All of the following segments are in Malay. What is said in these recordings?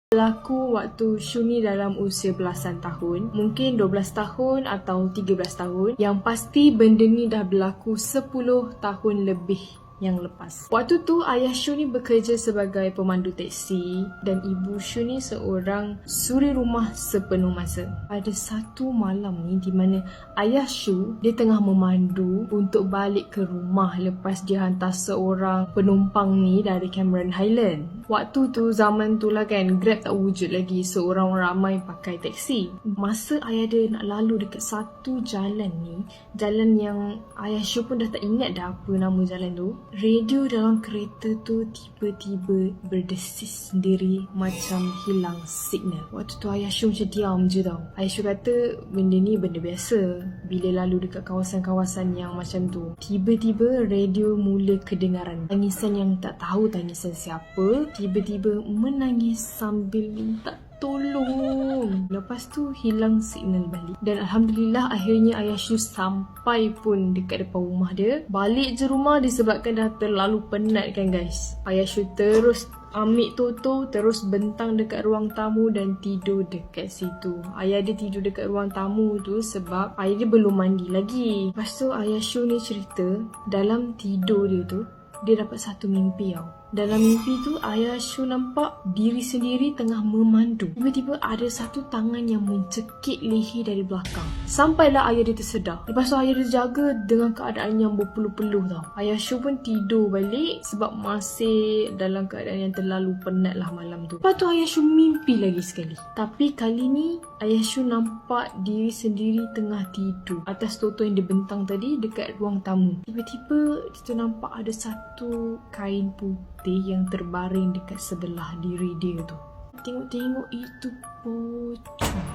Berlaku waktu Shu ni dalam usia belasan tahun, mungkin 12 tahun atau 13 tahun. Yang pasti benda ni dah berlaku 10 tahun lebih yang lepas. Waktu tu ayah Shu ni bekerja sebagai pemandu teksi dan ibu Shu ni seorang suri rumah sepenuh masa. Ada satu malam ni di mana ayah Shu dia tengah memandu untuk balik ke rumah lepas dia hantar seorang penumpang ni dari Cameron Highland. Waktu tu zaman tu lah kan, Grab tak wujud lagi, seorang ramai pakai teksi. Masa ayah dia nak lalu dekat satu jalan ni, jalan yang ayah Shu pun dah tak ingat dah apa nama jalan tu, radio dalam kereta tu tiba-tiba berdesis sendiri macam hilang signal. Waktu tu ayah Shu macam diam je tau. Ayah Shu kata benda ni benda biasa bila lalu dekat kawasan-kawasan yang macam tu. Tiba-tiba radio mula kedengaran tangisan yang tak tahu tangisan siapa, tiba-tiba menangis sambil minta tolong. Lepas tu hilang signal balik. Dan Alhamdulillah akhirnya ayah Shu sampai pun dekat depan rumah dia. Balik je rumah disebabkan dah terlalu penat kan guys. Ayah Shu terus ambil Toto, terus bentang dekat ruang tamu dan tidur dekat situ. Ayah dia tidur dekat ruang tamu tu sebab ayah dia belum mandi lagi. Lepas tu ayah Shu ni cerita dalam tidur dia tu dia dapat satu mimpi tau. Dalam mimpi tu ayah Shu nampak diri sendiri tengah memandu. Tiba-tiba ada satu tangan yang mencekik leher dari belakang. Sampailah ayah dia tersedar. Lepas tu ayah dia jaga dengan keadaan yang berpeluh-peluh tau. Ayah Shu pun tidur balik sebab masih dalam keadaan yang terlalu penat lah malam tu. Lepas tu ayah Shu mimpi lagi sekali. Tapi kali ni ayah Shu nampak diri sendiri tengah tidur atas Toto yang dibentang tadi dekat ruang tamu. Tiba-tiba dia nampak ada satu kain putih yang terbaring dekat sebelah diri dia tu. Tengok-tengok itu pocong.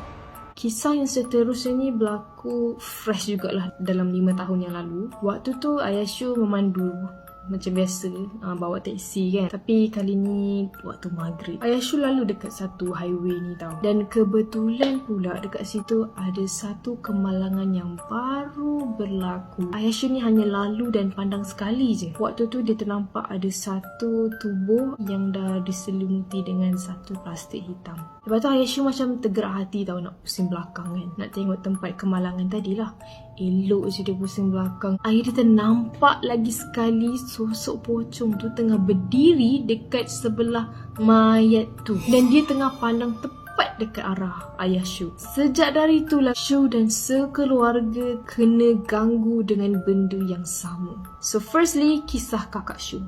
Kisah yang seterusnya ni berlaku fresh jugalah dalam 5 tahun yang lalu. Waktu tu ayah Shu memandu macam biasa, bawa teksi kan. Tapi kali ni waktu maghrib, ayah Shu lalu dekat satu highway ni tau. Dan kebetulan pula dekat situ ada satu kemalangan yang baru berlaku. Ayah Shu ni hanya lalu dan pandang sekali je. Waktu tu dia ternampak ada satu tubuh yang dah diselimuti dengan satu plastik hitam. Lepas tu ayah Shu macam tergerak hati tau, nak pusing belakang kan, nak tengok tempat kemalangan tadi lah. Elok je dia pusing belakang. Ayah dia ternampak lagi sekali sosok pocong tu tengah berdiri dekat sebelah mayat tu. Dan dia tengah pandang tepat dekat arah ayah Shu. Sejak dari itulah Shu dan sekeluarga kena ganggu dengan benda yang sama. So firstly, kisah kakak Shu.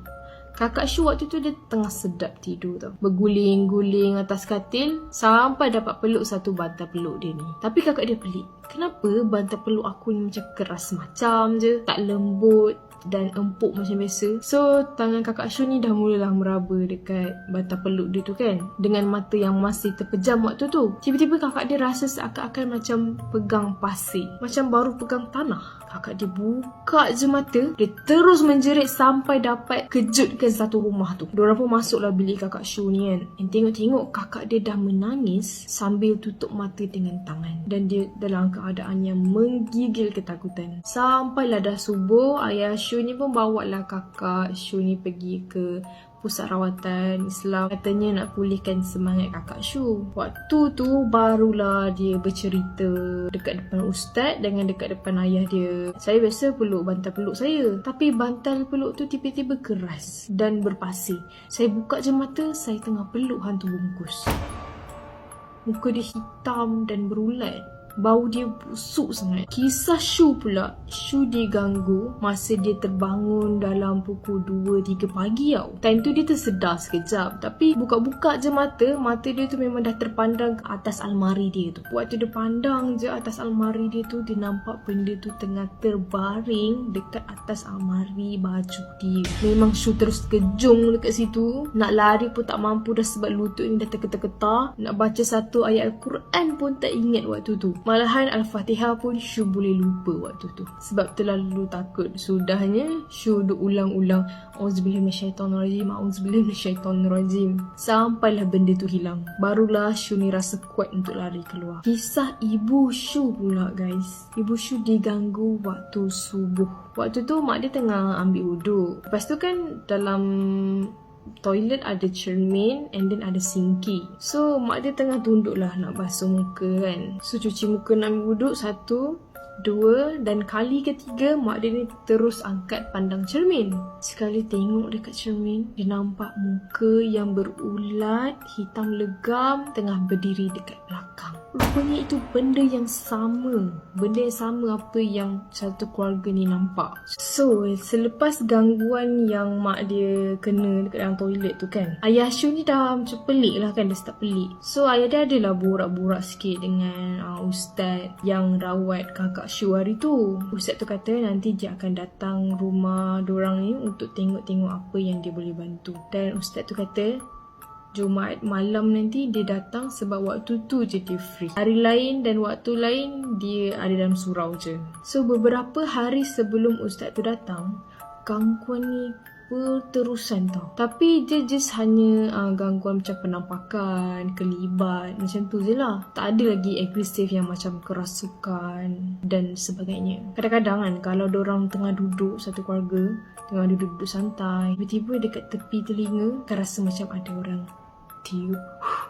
Kakak Shu waktu tu dia tengah sedap tidur tau. Berguling-guling atas katil sampai dapat peluk satu bantal peluk dia ni. Tapi kakak dia pelik. Kenapa bantal peluk aku ni macam keras macam je, tak lembut dan empuk macam biasa. So tangan kakak Shu ni dah mulalah meraba dekat bantal peluk dia tu kan, dengan mata yang masih terpejam waktu tu. Tiba-tiba kakak dia rasa seakan-akan macam pegang pasir, macam baru pegang tanah. Kakak dia buka je mata, dia terus menjerit sampai dapat kejutkan satu rumah tu. Diorang pun masuklah bilik kakak Shu ni kan. Dan tengok-tengok kakak dia dah menangis sambil tutup mata dengan tangan. Dan dia dalam keadaan yang menggigil ketakutan. Sampailah dah subuh, ayah Shu ni pun bawa lah kakak Shu ni pergi ke pusat rawatan Islam. Katanya nak pulihkan semangat kakak Shu. Waktu tu barulah dia bercerita dekat depan ustaz dengan dekat depan ayah dia. Saya biasa peluk bantal peluk saya, tapi bantal peluk tu tiba-tiba keras dan berpasir. Saya buka je mata, saya tengah peluk hantu bungkus. Muka dia hitam dan berulat. Bau dia busuk sangat. Kisah Shu pula, Shu diganggu masa dia terbangun dalam pukul 2-3 pagi tau. Time tu dia tersedar sekejap, tapi buka-buka je mata, mata dia tu memang dah terpandang ke atas almari dia tu. Waktu dia pandang je atas almari dia tu, dia nampak benda tu tengah terbaring dekat atas almari baju dia. Memang Shu terus kejung dekat situ. Nak lari pun tak mampu dah sebab lutut ni dah terketar-ketar. Nak baca satu ayat Al-Quran pun tak ingat waktu tu. Malahan Al-Fatihah pun Shu boleh lupa waktu tu sebab terlalu takut. Sudahnya Shu duk ulang-ulang Auzubillahi minasyaitonirrajim, Auzubillahi minasyaitonirrajim, sampailah benda tu hilang. Barulah Shu ni rasa kuat untuk lari keluar. Kisah ibu Shu pula guys. Ibu Shu diganggu waktu subuh. Waktu tu mak dia tengah ambil wuduk. Lepas tu kan dalam toilet ada cermin and then ada sinki. So mak dia tengah tunduk lah nak basuh muka kan. So cuci muka nak ambil wuduk, 1, 2, dan kali ketiga mak dia ni terus angkat pandang cermin. Sekali tengok dekat cermin, dia nampak muka yang berulat, hitam legam tengah berdiri dekat belakang. Rupanya itu benda yang sama apa yang satu keluarga ni nampak. So selepas gangguan yang mak dia kena dekat dalam toilet tu kan, ayah Shu ni dah macam pelik lah kan, dah start pelik. So ayah dia adalah borak-borak sikit dengan ustaz yang rawat kakak Shu hari tu. Ustaz tu kata nanti dia akan datang rumah dorang ni untuk tengok-tengok apa yang dia boleh bantu. Dan ustaz tu kata Jumaat malam nanti dia datang sebab waktu tu je dia free. Hari lain dan waktu lain dia ada dalam surau je. So beberapa hari sebelum ustaz tu datang, gangguan ni berterusan tau. Tapi dia just hanya gangguan macam penampakan, kelibat, macam tu je lah. Tak ada lagi agresif yang macam kerasukan dan sebagainya. Kadang-kadang kan kalau dorang tengah duduk, satu keluarga tengah duduk santai, tiba-tiba dekat tepi telinga kan rasa macam ada orang tiup.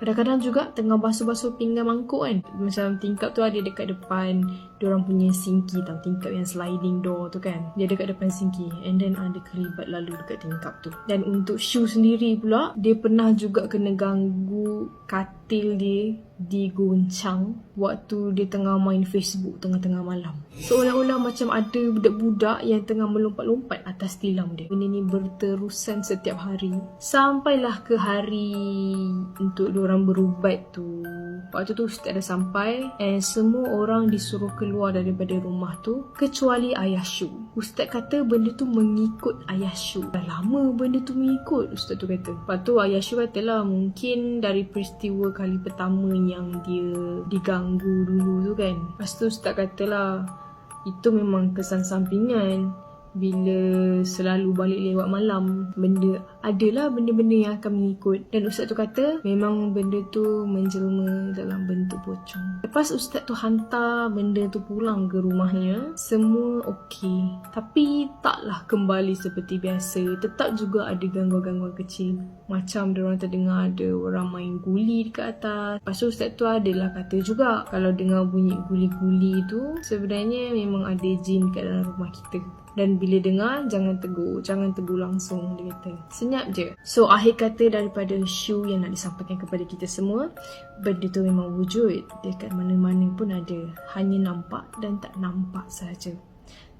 Kadang-kadang juga tengah basuh-basuh pinggan mangkuk kan, macam tingkap tu ada dekat depan diorang punya sinki tau, tingkap yang sliding door tu kan, dia dekat depan sinki, and then ada kelibat lalu dekat tingkap tu. Dan untuk Shu sendiri pula, dia pernah juga kena ganggu katil dia digoncang waktu dia tengah main Facebook tengah-tengah malam. Seolah-olah macam ada budak-budak yang tengah melompat-lompat atas tilam dia. Benda ni berterusan setiap hari sampailah ke hari untuk diorang berubat tu. Waktu tu ustaz dah sampai and semua orang disuruh keluar daripada rumah tu kecuali ayah Shu. Ustaz kata benda tu mengikut ayah Shu. Dah lama benda tu mengikut, ustaz tu kata. Lepas tu ayah Shu katalah mungkin dari peristiwa kali pertama yang dia diganggu dulu tu kan. Lepas tu ustaz katalah itu memang kesan sampingan. Bila selalu balik lewat malam, adalah benda-benda yang akan mengikut. Dan ustaz tu kata memang benda tu menjelma dalam bentuk pocong. Lepas ustaz tu hantar benda tu pulang ke rumahnya, semua okey. Tapi taklah kembali seperti biasa. Tetap juga ada gangguan-gangguan kecil. Macam diorang terdengar ada orang main guli dekat atas. Lepas tu ustaz tu adalah kata juga kalau dengar bunyi guli-guli tu sebenarnya memang ada jin kat dalam rumah kita. Dan bila dengar, jangan tegur langsung, dia kata. Senyap je. So, akhir kata daripada Shu yang nak disampaikan kepada kita semua, benda tu memang wujud. Dekat mana-mana pun ada. Hanya nampak dan tak nampak sahaja.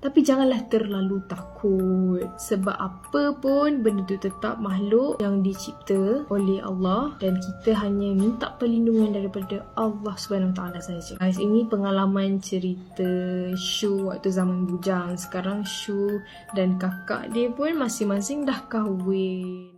Tapi janganlah terlalu takut. Sebab apa pun benda tu tetap makhluk yang dicipta oleh Allah. Dan kita hanya minta perlindungan daripada Allah SWT sahaja. Guys, ini pengalaman cerita Shu waktu zaman bujang. Sekarang Shu dan kakak dia pun masing-masing dah kahwin.